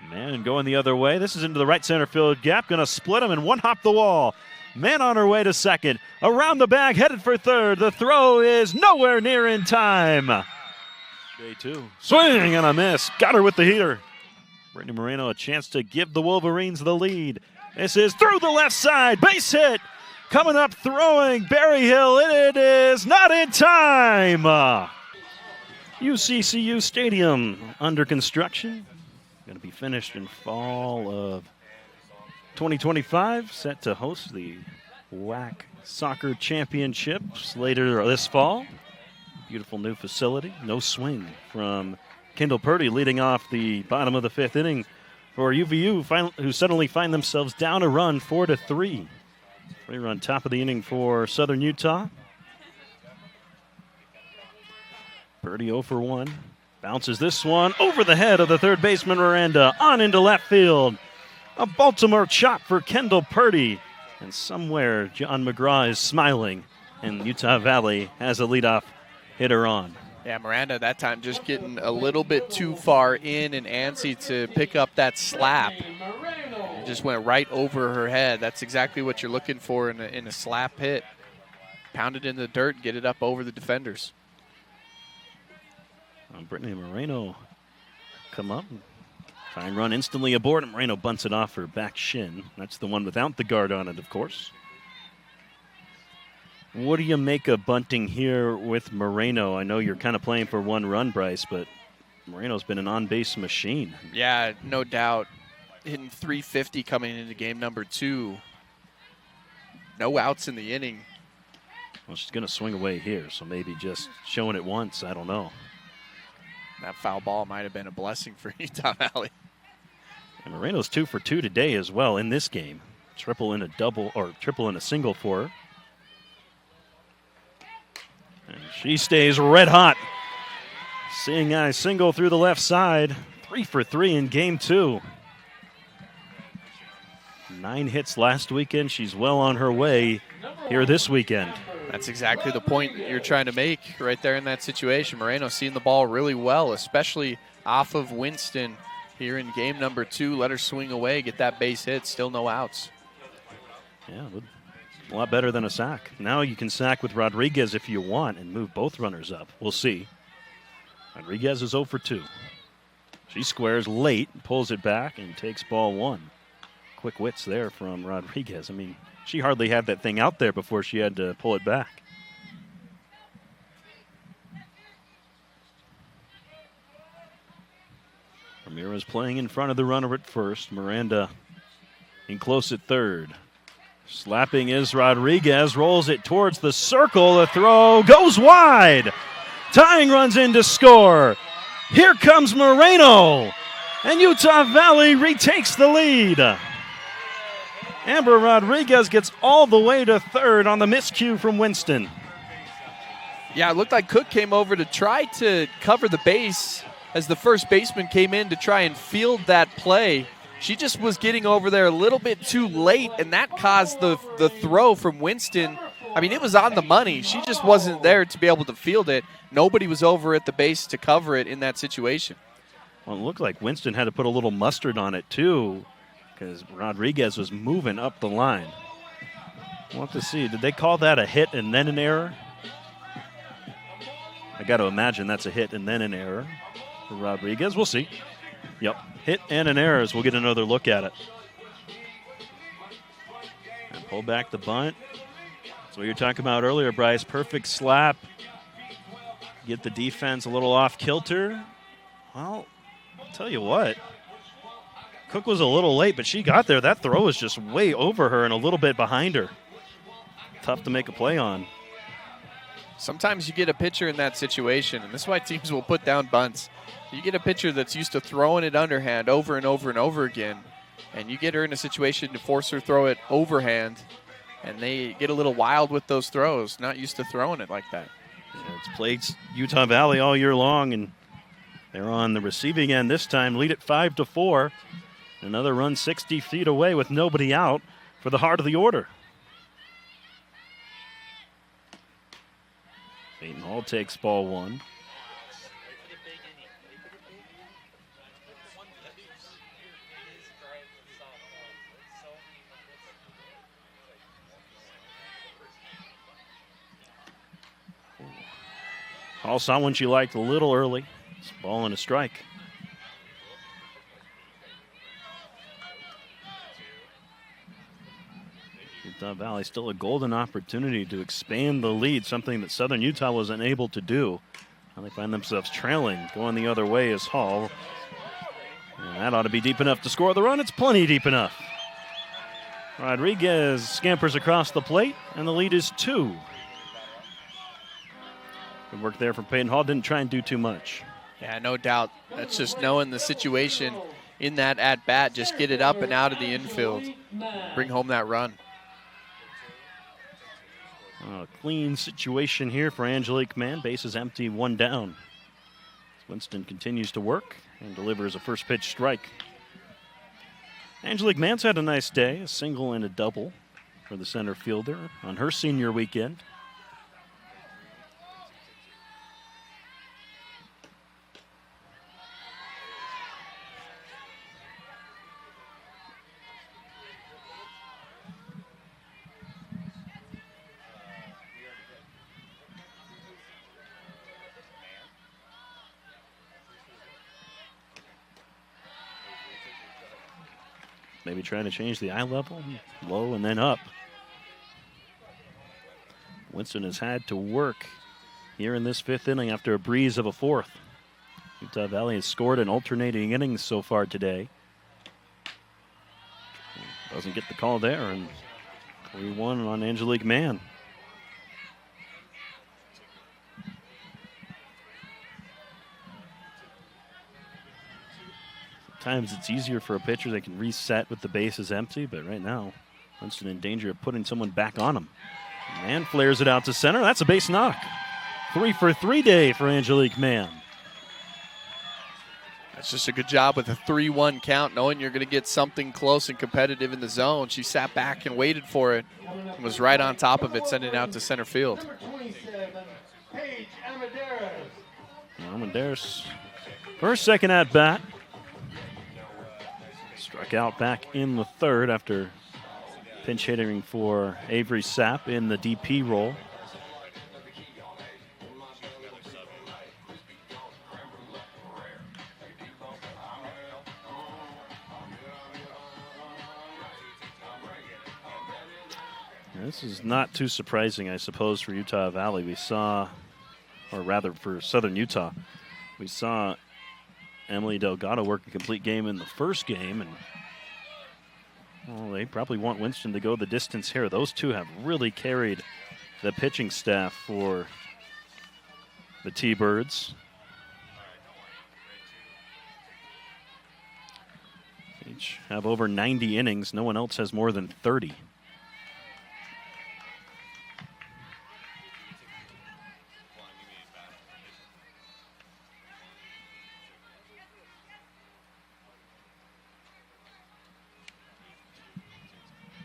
Man going the other way. This is into the right center field gap. Going to split him and one hop the wall. Man on her way to second. Around the bag, headed for third. The throw is nowhere near in time. J2. Swing and a miss. Got her with the heater. Brittany Moreno a chance to give the Wolverines the lead. This is through the left side. Base hit. Coming up throwing Berryhill. It is not in time. UCCU Stadium under construction. Going to be finished in fall of 2025. Set to host the WAC Soccer Championships later this fall. Beautiful new facility. No swing from Kendall Purdy leading off the bottom of the fifth inning for UVU, who suddenly find themselves down a run 4-3. 3-run top of the inning for Southern Utah. Purdy 0 for 1. Bounces this one over the head of the third baseman Miranda, on into left field. A Baltimore chop for Kendall Purdy. And somewhere John McGraw is smiling, and Utah Valley has a leadoff hitter on. Yeah, Miranda that time just getting a little bit too far in and antsy to pick up that slap. It just went right over her head. That's exactly what you're looking for in a slap hit. Pound it in the dirt and get it up over the defenders. Brittany Moreno come up and try and run instantly aboard, and Moreno bunts it off her back shin. That's the one without the guard on it, of course. What do you make of bunting here with Moreno? I know you're kind of playing for one run, Bryce, but Moreno's been an on-base machine. Yeah, no doubt. Hitting .350 coming into game number 2. No outs in the inning. Well, she's going to swing away here, so maybe just showing it once. I don't know. That foul ball might have been a blessing for Utah Valley. And Moreno's 2 for 2 today as well in this game. Triple and a single for her. And she stays red hot. Seeing eye single through the left side. 3 for 3 in game 2. 9 hits last weekend. She's well on her way here this weekend. That's exactly the point you're trying to make right there in that situation. Moreno seeing the ball really well, especially off of Winston here in game number 2. Let her swing away, get that base hit, still no outs. Yeah, a lot better than a sack. Now you can sack with Rodriguez if you want and move both runners up. We'll see. Rodriguez is 0 for 2. She squares late, pulls it back, and takes ball 1. Quick wits there from Rodriguez. I mean, she hardly had that thing out there before she had to pull it back. Ramirez playing in front of the runner at first. Miranda in close at third. Slapping is Rodriguez. Rolls it towards the circle. The throw goes wide. Tying runs in to score. Here comes Moreno. And Utah Valley retakes the lead. Amber Rodriguez gets all the way to third on the miscue from Winston. Yeah, it looked like Cook came over to try to cover the base as the first baseman came in to try and field that play. She just was getting over there a little bit too late, and that caused the throw from Winston. I mean, it was on the money. She just wasn't there to be able to field it. Nobody was over at the base to cover it in that situation. Well, it looked like Winston had to put a little mustard on it, too, because Rodriguez was moving up the line. We'll have to see. Did they call that a hit and then an error? I got to imagine that's a hit and then an error for Rodriguez. We'll see. Yep, hit and an error as we'll get another look at it. And pull back the bunt. That's what you were talking about earlier, Bryce. Perfect slap. Get the defense a little off kilter. Well, I'll tell you what. Cook was a little late, but she got there. That throw was just way over her and a little bit behind her. Tough to make a play on. Sometimes you get a pitcher in that situation, and this is why teams will put down bunts. You get a pitcher that's used to throwing it underhand over and over and over again, and you get her in a situation to force her to throw it overhand, and they get a little wild with those throws, not used to throwing it like that. Yeah, it's played Utah Valley all year long, and they're on the receiving end this time. Lead it 5-4. Another run 60 feet away with nobody out for the heart of the order. Peyton Hall takes ball 1. Call saw one she liked a little early. It's a ball and a strike. Utah Valley still a golden opportunity to expand the lead, something that Southern Utah was unable to do. Now they find themselves trailing. Going the other way is Hall. And that ought to be deep enough to score the run. It's plenty deep enough. Rodriguez scampers across the plate, and the lead is 2. Good work there from Peyton Hall. Didn't try and do too much. Yeah, no doubt. That's just knowing the situation in that at-bat. Just get it up and out of the infield. Bring home that run. A clean situation here for Angelique Mann. Base is empty, 1 down. Winston continues to work and delivers a first pitch strike. Angelique Mann's had a nice day, a single and a double for the center fielder on her senior weekend. Maybe trying to change the eye level, low and then up. Winston has had to work here in this 5th inning after a breeze of a 4th. Utah Valley has scored in alternating innings so far today. Doesn't get the call there, and 3-1 on Angelique Mann. Sometimes it's easier for a pitcher. They can reset with the bases empty, but right now, Winston in danger of putting someone back on him. Mann flares it out to center. That's a base knock. 3 for 3 day for Angelique Mann. That's just a good job with a 3-1 count, knowing you're going to get something close and competitive in the zone. She sat back and waited for it and was right on top of it, sending it out to center field. Armendariz, first, second at bat. Struck out back in the 3rd after pinch hitting for Avery Sapp in the DP role. This is not too surprising, I suppose, for Utah Valley. We saw, or rather for Southern Utah, we saw Emily Delgado work a complete game in the first game, and well, they probably want Winston to go the distance here. Those two have really carried the pitching staff for the T-Birds. Each have over 90 innings. No one else has more than 30.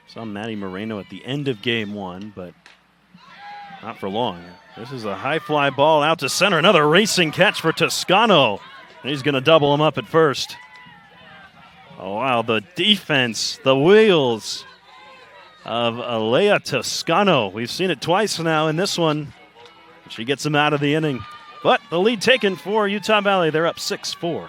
Saw Maddie Moreno at the end of game 1, but not for long. This is a high fly ball out to center. Another racing catch for Toscano. And he's going to double him up at first. Oh, wow, the defense, the wheels of Alea Toscano. We've seen it twice now in this one. She gets him out of the inning. But the lead taken for Utah Valley. They're up 6-4.